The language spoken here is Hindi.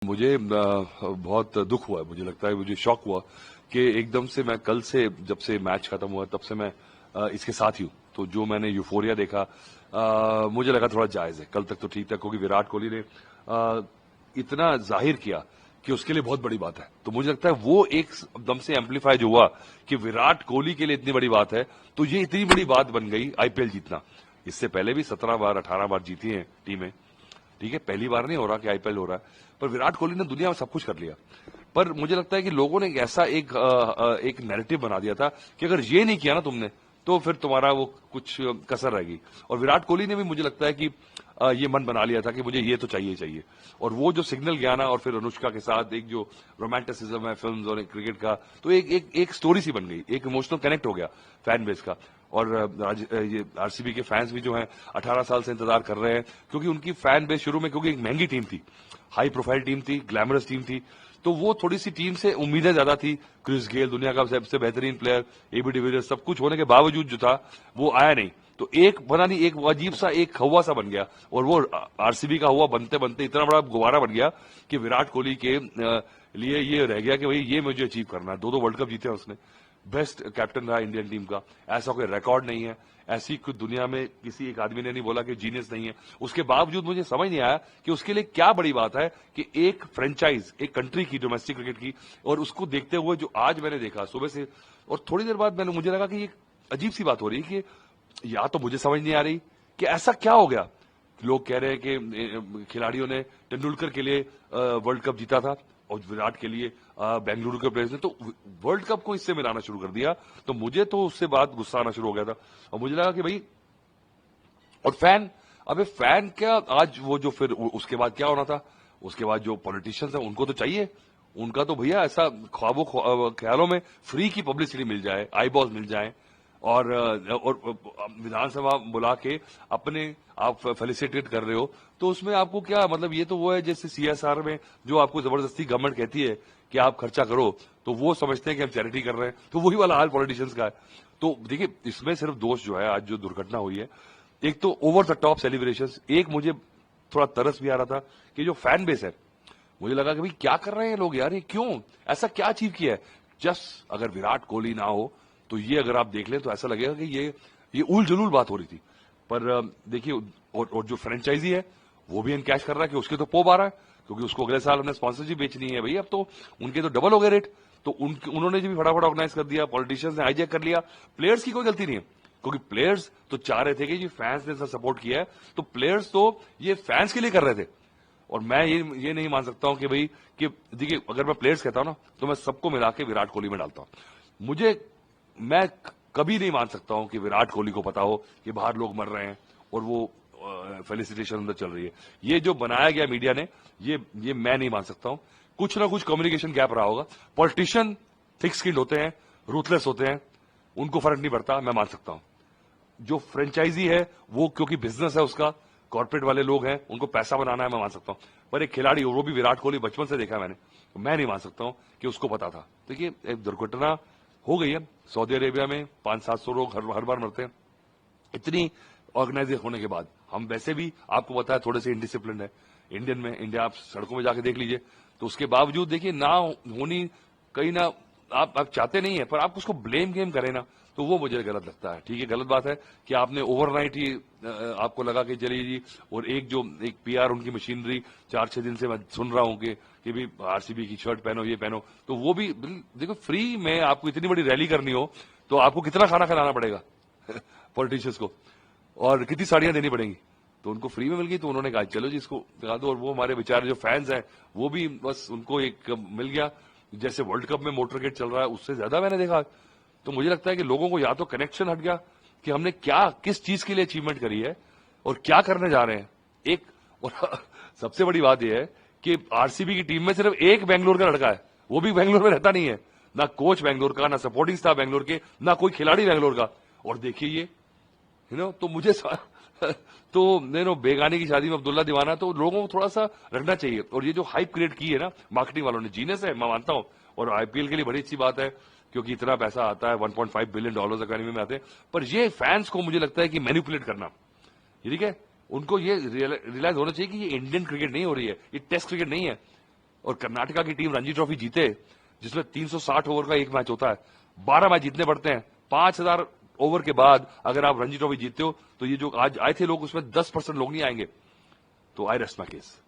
मुझे बहुत दुख हुआ है। मुझे लगता है, मुझे शॉक हुआ कि एकदम से मैं कल से, जब से मैच खत्म हुआ तब से मैं इसके साथ ही हूँ। तो जो मैंने यूफोरिया देखा, मुझे लगा थोड़ा जायज है। कल तक तो ठीक था, क्योंकि विराट कोहली ने इतना जाहिर किया कि उसके लिए बहुत बड़ी बात है। तो मुझे लगता है वो एकदम से एम्पलीफाई जो हुआ कि विराट कोहली के लिए इतनी बड़ी बात है, तो ये इतनी बड़ी बात बन गई आईपीएल जीतना। इससे पहले भी 17 बार 18 बार जीती हैं टीमें, ठीक है, पहली बार नहीं हो रहा कि आईपीएल हो रहा है, पर विराट कोहली ने दुनिया में सब कुछ कर लिया। पर मुझे लगता है कि लोगों ने ऐसा एक नैरेटिव बना दिया था कि अगर ये नहीं किया ना तुमने, तो फिर तुम्हारा वो कुछ कसर रहेगी। और विराट कोहली ने भी, मुझे लगता है कि ये मन बना लिया था कि मुझे ये तो चाहिए चाहिए। और वो जो सिग्नल गया ना, और फिर अनुष्का के साथ एक जो रोमांटिसिज्म है फिल्म्स और क्रिकेट का, तो एक स्टोरी सी बन गई, एक इमोशनल कनेक्ट हो गया फैन बेस का। और ये आरसीबी के फैंस भी जो हैं 18 साल से इंतजार कर रहे हैं, क्योंकि उनकी फैन बेस शुरू में, क्योंकि एक महंगी टीम थी, हाई प्रोफाइल टीम थी, ग्लैमरस टीम थी, तो वो थोड़ी सी टीम से उम्मीदें ज्यादा थी। क्रिस गेल दुनिया का सबसे बेहतरीन प्लेयर, एबी डिविलियर्स, सब कुछ होने के बावजूद जो था वो आया नहीं। तो एक बना नहीं, एक अजीब सा एक हवा सा बन गया, और वो आरसीबी का हुआ बनते बनते इतना बड़ा गुब्बारा बन गया कि विराट कोहली के लिए ये रह गया कि भाई ये मुझे अचीव करना है। 2 वर्ल्ड कप जीते हैं उसने, बेस्ट कैप्टन रहा इंडियन टीम का, ऐसा कोई रिकॉर्ड नहीं है, ऐसी कुछ दुनिया में किसी एक आदमी ने नहीं बोला कि जीनियस नहीं है। उसके बावजूद मुझे समझ नहीं आया कि उसके लिए क्या बड़ी बात है कि एक फ्रेंचाइज, एक कंट्री की, डोमेस्टिक क्रिकेट की, और उसको देखते हुए जो आज मैंने देखा सुबह से, और थोड़ी देर बाद मुझे लगा कि ये अजीब सी बात हो रही है कि या तो मुझे समझ नहीं आ रही कि ऐसा क्या हो गया। लोग कह रहे हैं कि खिलाड़ियों ने तेंदुलकर के लिए वर्ल्ड कप जीता था और विराट के लिए बेंगलुरु के प्लेयर्स ने, तो वर्ल्ड कप को इससे मिलाना शुरू कर दिया। तो मुझे तो उससे बात गुस्सा आना शुरू हो गया था, और मुझे लगा कि भाई, और फैन, अबे फैन क्या, आज वो जो फिर उसके बाद क्या होना था, उसके बाद जो पॉलिटिशियंस हैं उनको तो चाहिए, उनका तो भैया ऐसा ख्वाबों ख्यालों में फ्री की पब्लिसिटी मिल जाए, आई बॉल्स मिल जाए, और विधानसभा बुला के अपने आप फेलिसिटेट कर रहे हो, तो उसमें आपको क्या मतलब, ये तो वो है जैसे सीएसआर में जो आपको जबरदस्ती गवर्नमेंट कहती है कि आप खर्चा करो, तो वो समझते हैं कि हम चैरिटी कर रहे हैं। तो वही वाला हाल पॉलिटिशियंस का है। तो देखिए, इसमें सिर्फ दोष जो है, आज जो दुर्घटना हुई है, एक तो ओवर द टॉप सेलिब्रेशंस, एक मुझे थोड़ा तरस भी आ रहा था कि जो फैन बेस है, मुझे लगा कि भाई क्या कर रहे हैं लोग यार, ये क्यों, ऐसा क्या अचीव किया है। जस्ट अगर विराट कोहली ना हो तो ये अगर आप देख लें तो ऐसा लगेगा कि ये उल जलूल बात हो रही थी। पर देखिए, और जो फ्रेंचाइजी है वो भी इनकैश कर रहा है कि उसके तो पोब आ रहा है, क्योंकि उसको अगले साल हमने स्पॉन्सरशिप बेचनी है भाई, अब तो उनके तो डबल हो गए रेट। तो उन्होंने भी फटाफट ऑर्गेनाइज कर दिया, पॉलिटिशियंस ने हाईजैक कर लिया। प्लेयर्स की कोई गलती नहीं है, क्योंकि प्लेयर्स तो चाह रहे थे कि फैंस ने सपोर्ट किया है, तो प्लेयर्स तो ये फैंस के लिए कर रहे थे। और मैं ये नहीं मान सकता हूं कि भाई, कि देखिए, अगर मैं प्लेयर्स कहता हूं ना, तो मैं सबको मिला के विराट कोहली में डालता हूं। मैं कभी नहीं मान सकता हूं कि विराट कोहली को पता हो कि बाहर लोग मर रहे हैं और वो फेलिसिटेशन अंदर चल रही है। ये जो बनाया गया मीडिया ने, ये मैं नहीं मान सकता हूं। कुछ ना कुछ कम्युनिकेशन गैप रहा होगा। पॉलिटिशियन थिक स्किल्ड होते हैं, रूथलेस होते हैं, उनको फर्क नहीं पड़ता, मैं मान सकता हूं। जो फ्रेंचाइजी है वो क्योंकि बिजनेस है उसका, कॉर्पोरेट वाले लोग हैं, उनको पैसा बनाना है, मैं मान सकता हूं। पर एक खिलाड़ी, वो भी विराट कोहली, बचपन से देखा मैंने, तो मैं नहीं मान सकता हूं कि उसको पता था। देखिए, एक दुर्घटना हो गई है सऊदी अरेबिया में, 500-700 लोग हर बार मरते हैं, इतनी ऑर्गेनाइज होने के बाद। हम वैसे भी, आपको पता है, थोड़े से इनडिसिप्लिन है इंडिया, आप सड़कों में जाके देख लीजिए। तो उसके बावजूद देखिए, ना होनी कहीं ना, आप चाहते नहीं है, पर आप उसको ब्लेम गेम करें ना, तो वो मुझे गलत लगता है। ठीक है, गलत बात है कि आपने ओवरनाइट ही आपको लगा कि चलिए जी, और एक पीआर उनकी मशीनरी 4-6 दिन से मैं सुन रहा हूं कि भी आरसीबी की शर्ट पहनो, ये पहनो, तो वो भी देखो, फ्री में आपको इतनी बड़ी रैली करनी हो तो आपको कितना खाना खिलाना पड़ेगा पॉलिटिशियंस को, और कितनी साड़ियां देनी पड़ेंगी। तो उनको फ्री में मिल गई, तो उन्होंने कहा चलो जी इसको दिखा दो। और वो हमारे बेचारे जो फैंस हैं, वो भी बस उनको एक मिल गया, जैसे वर्ल्ड कप में मोटरगेट चल रहा है उससे ज्यादा मैंने देखा। तो मुझे लगता है कि लोगों को या तो कनेक्शन हट गया कि हमने किस चीज के लिए अचीवमेंट करी है और क्या करने जा रहे हैं। एक और सबसे बड़ी बात यह है कि आरसीबी की टीम में सिर्फ एक बेंगलोर का लड़का है, वो भी बेंगलोर में रहता नहीं है, ना कोच बेंगलोर का, ना सपोर्टिंग स्टाफ बेंगलोर के, ना कोई खिलाड़ी बेंगलोर का। और देखिए ये, तो मुझे तो बेगानी की शादी में अब्दुल्ला दीवाना, तो लोगों को थोड़ा सा रखना चाहिए। और ये जो हाइप क्रिएट की है ना मार्केटिंग वालों ने, जीनियस है, मैं मानता हूं, और आईपीएल के लिए बड़ी अच्छी बात है, क्योंकि इतना पैसा आता है, $1.5 बिलियन इकोनॉमी में आते हैं। पर ये फैंस को मुझे लगता है कि मैनिपुलेट करना, ठीक है, उनको ये रियलाइज होना चाहिए कि ये इंडियन क्रिकेट नहीं हो रही है, ये टेस्ट क्रिकेट नहीं है। और कर्नाटका की टीम रणजी ट्रॉफी जीते, जिसमें 360 ओवर का एक मैच होता है, 12 मैच जीतने पड़ते हैं, 5000 ओवर के बाद अगर आप रणजी ट्रॉफी जीतते हो तो ये जो आज आए थे लोग उसमें 10% लोग नहीं आएंगे। तो आई रेस्ट माय केस।